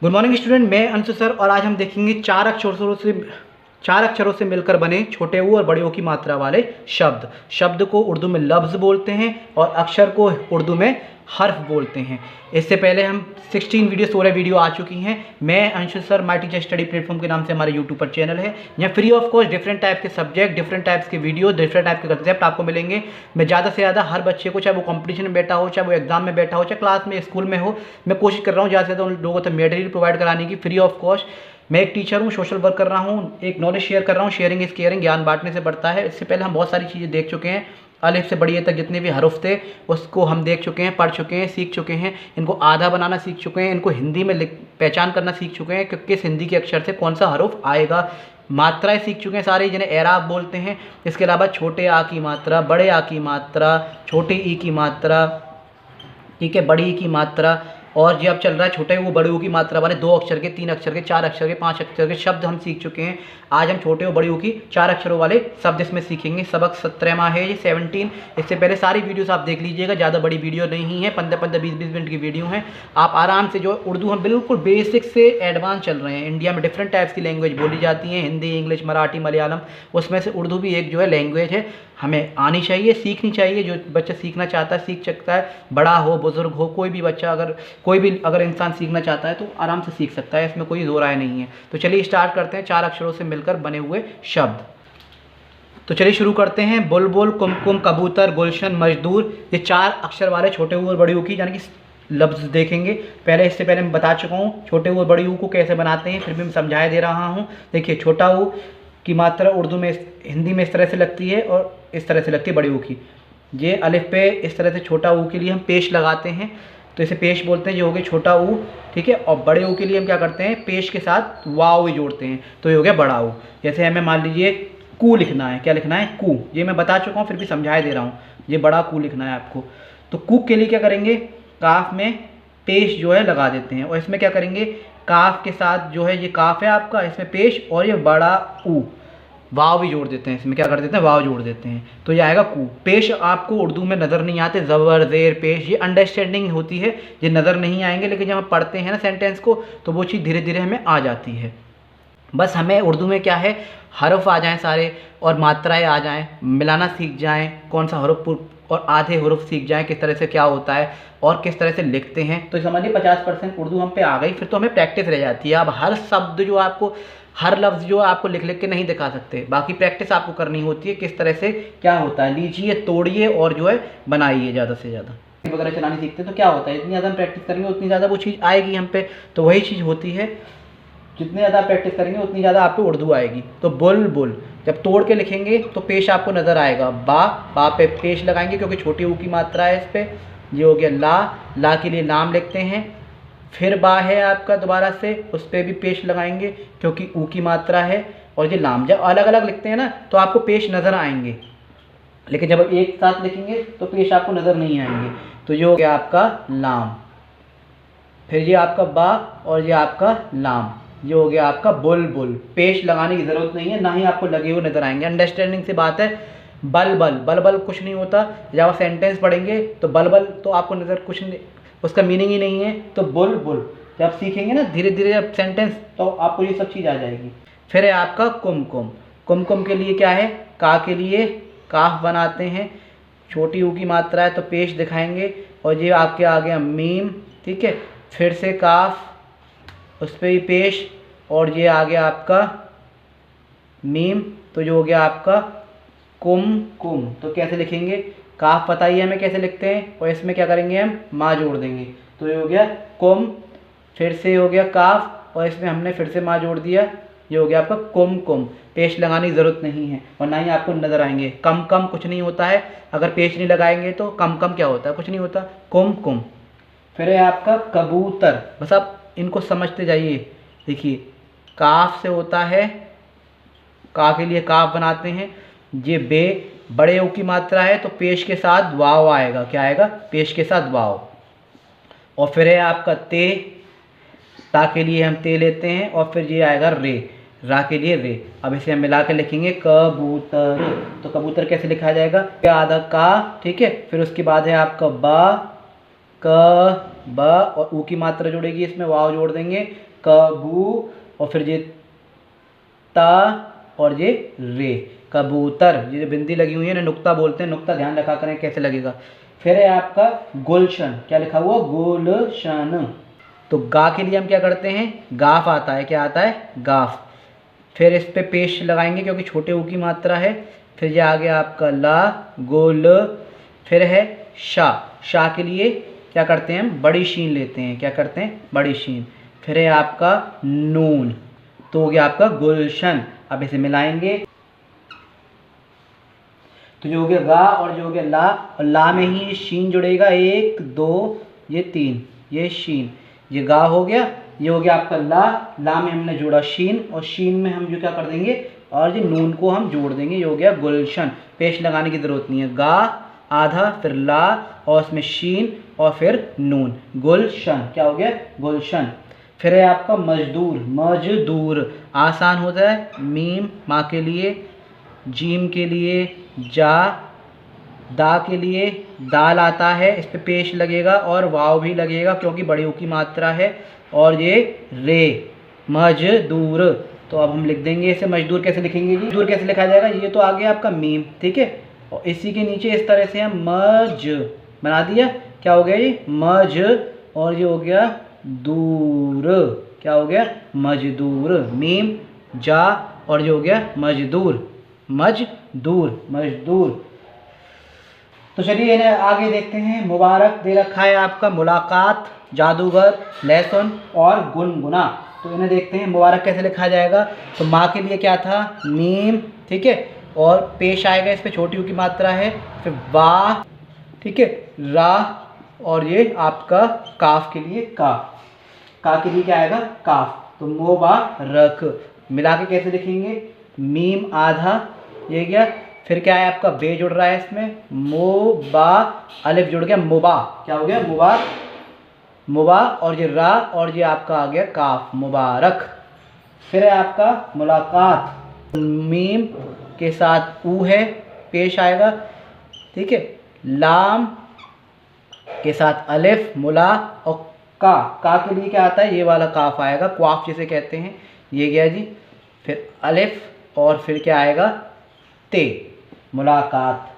Good morning student, मैं Anshu sir और आज हम देखेंगे चार अक्षरों से मिलकर बने छोटे ऊ और बड़े ऊ की मात्रा वाले शब्द। शब्द को उर्दू में लफ्ज़ बोलते हैं और अक्षर को उर्दू में हर्फ बोलते हैं। इससे पहले हम 16 वीडियो आ चुकी हैं। मैं Anshu sir my teacher study platform के नाम से हमारे यूट्यूब पर चैनल है। यहाँ free of cost different type के सब्जेक्ट, डिफरेंट टाइप्स के वीडियो, डिफरेंट टाइप के कंसेप्ट आपको मिलेंगे। मैं ज़्यादा से ज़्यादा हर बच्चे को, चाहे वो कंपटीशन में बैठा हो, चाहे वो एग्जाम में बैठा हो, चाहे क्लास में, स्कूल में हो, मैं कोशिश कर रहा हूँ ज़्यादा से ज़्यादा उन लोगों तक मटेरियल प्रोवाइड कराने की फ्री ऑफ कॉस्ट। मैं एक टीचर हूँ, सोशल वर्क कर रहा हूँ, एक नॉलेज शेयर कर रहा हूँ। शेयरिंग इज़ केयरिंग, ज्ञान बांटने से बढ़ता है। इससे पहले हम बहुत सारी चीज़ें देख चुके हैं। अलिफ से बड़ी ए तक जितने भी हरुफ थे उसको हम देख चुके हैं, पढ़ चुके हैं, सीख चुके हैं। इनको आधा बनाना सीख चुके हैं, इनको हिंदी में पहचान करना सीख चुके हैं कि किस हिंदी के अक्षर से कौन सा हरुफ आएगा। मात्राएं सीख चुके हैं सारी, जिन्हें एराब बोलते हैं। इसके अलावा छोटे आ की मात्रा, बड़े आ की मात्रा, छोटे ई की मात्रा, ठीक है, बड़ी ई की मात्रा, और जो अब चल रहा है छोटे वो बड़े ऊ की मात्रा वाले 2 अक्षर के, 3 अक्षर के, 4 अक्षर के, 5 अक्षर के शब्द हम सीख चुके हैं। आज हम छोटे और बड़े ऊ की 4 अक्षरों वाले शब्द इसमें सीखेंगे। सबक 17वां है ये, 17। इससे पहले सारी वीडियोस आप देख लीजिएगा, ज़्यादा बड़ी वीडियो नहीं है, 15-15, 20-20 मिनट की वीडियो हैं। आप आराम से, जो उर्दू हम बिल्कुल बेसिक से एडवांस चल रहे हैं। इंडिया में डिफरेंट टाइप्स की लैंग्वेज बोली जाती हैं, हिंदी, इंग्लिश, मराठी, मलयालम, उसमें से उर्दू भी एक जो है लैंग्वेज है। हमें आनी चाहिए, सीखनी चाहिए। जो बच्चा सीखना चाहता है सीख सकता है, बड़ा हो, बुजुर्ग हो, कोई भी बच्चा, अगर इंसान सीखना चाहता है तो आराम से सीख सकता है, इसमें कोई दो राय नहीं है। तो चलिए स्टार्ट करते हैं 4 अक्षरों से मिलकर बने हुए शब्द। तो चलिए शुरू करते हैं। बुलबुल, कुमकुम, कबूतर, गुलशन, मजदूर, ये 4 अक्षर वाले छोटे ऊ और बड़े ऊ की यानी कि लफ्ज़ देखेंगे। इससे पहले मैं बता चुका हूँ छोटे ऊ और बड़े ऊ को कैसे बनाते हैं, फिर भी मैं समझाए दे रहा हूँ। देखिए, छोटा ऊ की मात्रा उर्दू में, हिंदी में इस तरह से लगती है और इस तरह से लगती है बड़े ऊ की। ये अलिफ पे इस तरह से छोटा ऊ के लिए हम पेश लगाते हैं, तो इसे पेश बोलते हैं। ये हो गया छोटा ऊ, ठीक है। और बड़े ऊ के लिए हम क्या करते हैं, पेश के साथ वाव जोड़ते हैं, तो ये हो गया बड़ा ऊ। जैसे हमें मान लीजिए कू लिखना है, क्या लिखना है, कू। ये मैं बता चुका हूँ, फिर भी समझाए दे रहा हूँ। ये बड़ा कू लिखना है आपको। तो कू के लिए क्या करेंगे, काफ में पेश जो है लगा देते हैं, और इसमें क्या करेंगे, काफ के साथ जो है, ये काफ है आपका, इसमें पेश, और ये बड़ा ऊ वाव भी जोड़ देते हैं। इसमें क्या कर देते हैं, वाव जोड़ देते हैं, तो ये आएगा कू। पेश आपको उर्दू में नज़र नहीं आते, ज़बर, ज़ेर, पेश, ये अंडरस्टैंडिंग होती है, ये नज़र नहीं आएंगे, लेकिन जब हम पढ़ते हैं ना सेंटेंस को, तो वो चीज़ धीरे धीरे हमें आ जाती है। बस हमें उर्दू में क्या है, हरफ आ जाएं सारे और मात्राएं आ जाएं, मिलाना सीख जाएं, कौन सा हरफ और आधे हरफ सीख जाएं, किस तरह से क्या होता है और किस तरह से लिखते हैं, तो समझिए 50% उर्दू हम पे आ गई। फिर तो हमें प्रैक्टिस रह जाती है। अब हर शब्द जो आपको, हर लफ्ज़ जो आपको लिख लिख के नहीं दिखा सकते, बाकी प्रैक्टिस आपको करनी होती है, किस तरह से क्या होता है। लीजिए, तोड़िए और जो है बनाइए ज़्यादा से ज़्यादा। वगैरह चलानी सीखते हैं तो क्या होता है, जितनी ज़्यादा हम प्रैक्टिस करेंगे उतनी ज़्यादा वो चीज़ आएगी हम पे। तो वही चीज़ होती है, जितनी ज़्यादा प्रैक्टिस करेंगे उतनी ज़्यादा आपको उर्दू आएगी। तो बुलबुल जब तोड़ के लिखेंगे तो पेश आपको नज़र आएगा। बा पे पेश लगाएंगे क्योंकि छोटी ऊ की मात्रा है इस पर। ये हो गया ला के लिए नाम लिखते हैं। फिर बा है आपका, दोबारा से उस पर भी पेश लगाएंगे क्योंकि ऊ की मात्रा है। और ये लाम, जब अलग अलग लिखते हैं ना तो आपको पेश नज़र आएंगे, लेकिन जब एक साथ लिखेंगे तो पेश आपको नज़र नहीं आएंगे। तो ये हो गया आपका लाम, फिर ये आपका बा और ये आपका लाम, ये हो गया आपका बुलबुल। पेश लगाने की ज़रूरत नहीं है, ना ही आपको लगे हुए नज़र आएंगे। अंडरस्टैंडिंग से बात है। बलबल कुछ नहीं होता। जब आप सेंटेंस पढ़ेंगे तो बलबल तो आपको नज़र कुछ नहीं, उसका मीनिंग ही नहीं है। तो बुलबुल जब सीखेंगे ना धीरे धीरे जब सेंटेंस, तो आपको ये सब चीज़ आ जाएगी। फिर है आपका कुमकुम। कुमकुम के लिए क्या है, का के लिए काफ बनाते हैं, छोटी ऊ की मात्रा है तो पेश दिखाएंगे, और ये आपके आ गया मीम, ठीक है। फिर से काफ, उस पर भी पेश, और ये आ गया आपका मीम, तो जो हो गया आपका कुम। तो कैसे लिखेंगे, काफ पता ही है हमें कैसे लिखते हैं, और इसमें क्या करेंगे, हम माँ जोड़ देंगे, तो ये हो गया कुम। फिर से हो गया काफ, और इसमें हमने फिर से माँ जोड़ दिया, ये हो गया आपका कुम। पेश लगाने की ज़रूरत नहीं है, और ना ही आपको नज़र आएंगे। कम कुछ नहीं होता है, अगर पेश नहीं लगाएंगे तो कम क्या होता है, कुछ नहीं होता। कुम। फिर है आपका कबूतर। बस आप इनको समझते जाइए। देखिए, काफ से होता है, का के लिए काफ बनाते हैं। ये बे बड़े ऊ की मात्रा है तो पेश के साथ वाव आएगा, क्या आएगा, पेश के साथ वाव। और फिर है आपका ते, ता के लिए हम ते लेते हैं, और फिर ये आएगा रे, रा के लिए रे। अब इसे हम मिला के लिखेंगे कबूतर। तो कबूतर कैसे लिखा जाएगा, आधा का, ठीक है। फिर उसके बाद है आपका बा, क, ब, और ऊ की मात्रा जोड़ेगी, इसमें वाव जोड़ देंगे, कबू, और फिर ये ता और ये रे, कबूतर। ये जो बिंदी लगी हुई है ना, नुक्ता बोलते हैं, नुक्ता ध्यान रखा करें कैसे लगेगा। फिर है आपका गुलशन, क्या लिखा हुआ, गुलशन। तो गा के लिए हम क्या करते हैं, गाफ आता है, क्या आता है, गाफ। फिर इस पे पेश लगाएंगे क्योंकि छोटे ऊ की मात्रा है। फिर ये आ गया आपका ला, गोल। फिर है शा, शा के लिए क्या करते हैं हम, बड़ी शीन लेते हैं, क्या करते हैं, बड़ी शीन। फिर है आपका नून, तो हो गया आपका गुलशन। अब इसे मिलाएंगे तो जो हो गया गा और जो हो गया ला, और ला में ही ये शीन जुड़ेगा, 1 2 ये 3, ये शीन, ये गा हो गया। ये हो गया आपका ला, ला में हमने जोड़ा शीन, और शीन में हम जो क्या कर देंगे, और ये नून को हम जोड़ देंगे, ये हो गया गुलशन। पेश लगाने की ज़रूरत नहीं है, गा आधा, फिर ला और उसमें शीन और फिर नून, गुलशन, क्या हो गया, गुलशन। फिर है आपका मजदूर, मजदूर आसान होता है, मीम माँ के लिए, जीम के लिए जा, दा के लिए दाल आता है, इस पे पेश लगेगा और वाव भी लगेगा क्योंकि बड़ी ऊ की मात्रा है, और ये रे, मजदूर। तो अब हम लिख देंगे इसे, मजदूर कैसे लिखेंगे जी, मजदूर कैसे लिखा जाएगा, ये तो आ गया आपका मीम, ठीक है, और इसी के नीचे इस तरह से हम मज बना दिया, क्या हो गया जी, मज, और ये हो गया दूर, क्या हो गया, मजदूर, मीम जा, और ये हो गया मजदूर, मजदूर, मजदूर। तो चलिए इन्हें आगे देखते हैं। मुबारक दे रखा है आपका, मुलाकात, जादूगर, लहसुन और गुनगुना। तो इन्हें देखते हैं मुबारक कैसे लिखा जाएगा। तो माँ के लिए क्या था, मीम, ठीक है, और पेश आएगा, इस पे छोटी ऊ की मात्रा है, फिर वाह, ठीक है, रा, और ये आपका काफ के लिए का, का के लिए क्या आएगा, काफ। तो मुबारक मिला के कैसे लिखेंगे, मीम आधा, ये गया, फिर क्या है आपका बे जुड़ रहा है इसमें, मुबा, अलिफ जुड़ गया, मुबा, क्या हो गया, मुबा, मुबा, और ये रा, और ये आपका आ गया काफ, मुबारक। फिर है आपका मुलाकात, मीम के साथ ऊ है, पेश आएगा, ठीक है, लाम के साथ अलिफ, मुला, और का के लिए क्या आता है, ये वाला काफ आएगा, क्वाफ जिसे कहते हैं, ये गया जी। फिर अलिफ और फिर क्या आएगा, ते, मुलाकात।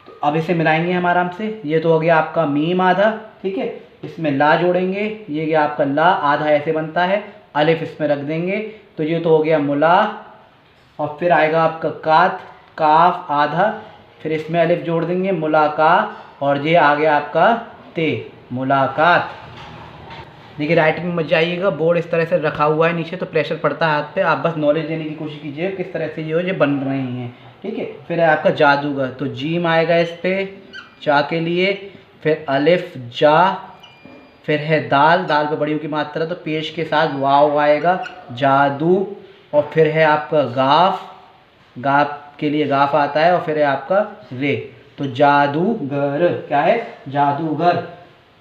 तो अब इसे मिलाएंगे हम आराम से। ये तो हो गया आपका मीम आधा, ठीक है, इसमें ला जोड़ेंगे, ये गया आपका ला आधा, ऐसे बनता है, अलिफ इसमें रख देंगे, तो ये तो हो गया मुला, और फिर आएगा आपका कात, काफ आधा, फिर इसमें अलिफ जोड़ देंगे, मुलाका, और ये आ गया आपका ते, मुलाकात। देखिए राइटिंग में मत जाइएगा, बोर्ड इस तरह से रखा हुआ है नीचे, तो प्रेशर पड़ता है हाथ पे, आप बस नॉलेज देने की कोशिश कीजिए किस तरह से ये बन रही हैं, ठीक है। फिर है आपका जादूगर, तो जीम आएगा इस पे, चा के लिए, फिर अलिफ जा, फिर है दाल, दाल पे बड़ी ऊ की मात्रा, तो पेश के साथ वाव आएगा, जादू, और फिर है आपका गाफ, गाफ के लिए गाफ आता है, और फिर है आपका रे, तो जादूगर, क्या है, जादूगर।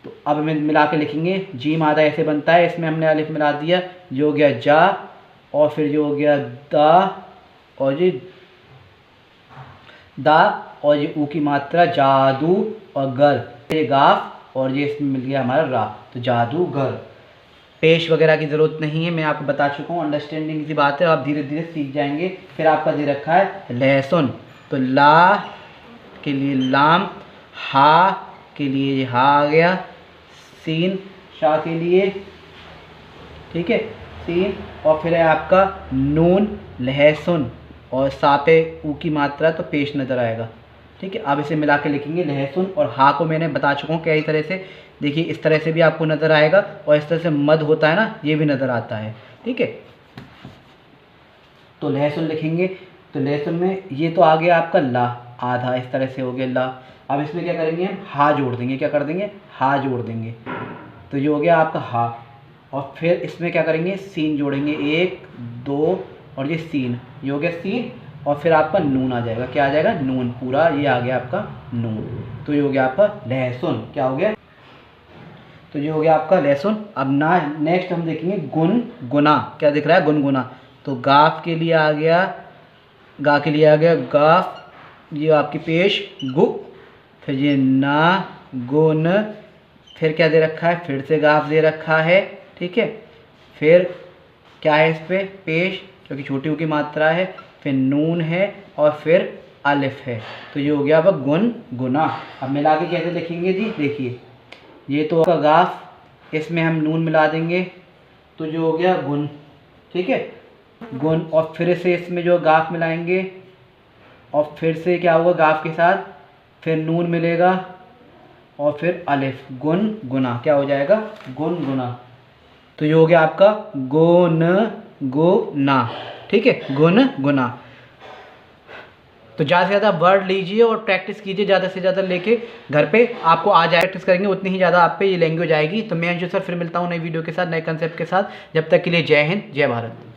तो अब हमें मिला के लिखेंगे, जीम आधा ऐसे बनता है, इसमें हमने अलिफ मिला दिया, जो हो गया जा, और फिर जो हो गया दा, और ये दा, और ये ऊ की मात्रा, जादू, और गर, ये गाफ, और ये इसमें मिल गया हमारा रा, तो जादूगर। पेश वगैरह की ज़रूरत नहीं है, मैं आपको बता चुका हूँ, अंडरस्टैंडिंग की बात है, आप धीरे धीरे सीख जाएंगे। फिर आपका दे रखा है लहसुन, तो ला के लिए लाम, हा के लिए ये हा आ गया, सीन, शाह के लिए, ठीक है, सीन, और फिर है आपका नून, लहसुन, और सा पे ऊ की मात्रा, तो पेश नज़र आएगा, ठीक है। अब इसे मिला के लिखेंगे लहसुन, और हा को मैंने बता चुका हूँ कई तरह से, देखिए इस तरह से भी आपको नज़र आएगा, और इस तरह से मद होता है ना, ये भी नज़र आता है, ठीक है। तो लहसुन लिखेंगे, तो लहसुन में ये तो आ गया आपका ला आधा, इस तरह से हो गया ला। अब इसमें क्या करेंगे हम, हा जोड़ देंगे, क्या कर देंगे, हा जोड़ देंगे, तो ये हो गया आपका हा, और फिर इसमें क्या करेंगे, सीन जोड़ेंगे, 1 2, और ये सीन, ये हो गया सीन, और फिर आपका नून आ जाएगा, क्या आ जाएगा, नून, पूरा ये आ गया आपका नून, तो ये हो गया आपका लहसुन, क्या हो गया, तो ये हो गया आपका लहसुन। अब ना नेक्स्ट हम देखेंगे गुनगुना, क्या दिख रहा है, गुनगुना, तो गाफ के लिए आ गया, गा के लिए आ गया गाफ, ये आपकी पेश गु, फिर ये ना, गुन, फिर क्या दे रखा है, फिर से गाफ दे रखा है, ठीक है, फिर क्या है इस पे, पेश जो कि छोटी ऊ की मात्रा है, फिर नून है और फिर अलिफ है। तो ये हो गया वह गुन गुना। अब मिला के कैसे लिखेंगे जी, देखिए ये तो आपका गाफ, इसमें हम नून मिला देंगे तो जो हो गया गुन, ठीक है गुन, और फिर से इसमें जो गाफ मिलाएंगे और फिर से क्या होगा गाफ के साथ फिर नून मिलेगा और फिर अलिफ, गुन गुना, क्या हो जाएगा गुन गुना। तो ये हो गया आपका गुन गुना, ठीक है गुन गुना। तो ज़्यादा से ज़्यादा वर्ड लीजिए और प्रैक्टिस कीजिए ज़्यादा से ज़्यादा लेके घर पे, आपको आ जाए, प्रैक्टिस करेंगे उतनी ही ज़्यादा आप पे ये लैंग्वेज आएगी। तो मैं अंशु सर फिर मिलता हूँ नई वीडियो के साथ, नए कंसेप्ट के साथ। जब तक के लिए जय हिंद, जय भारत।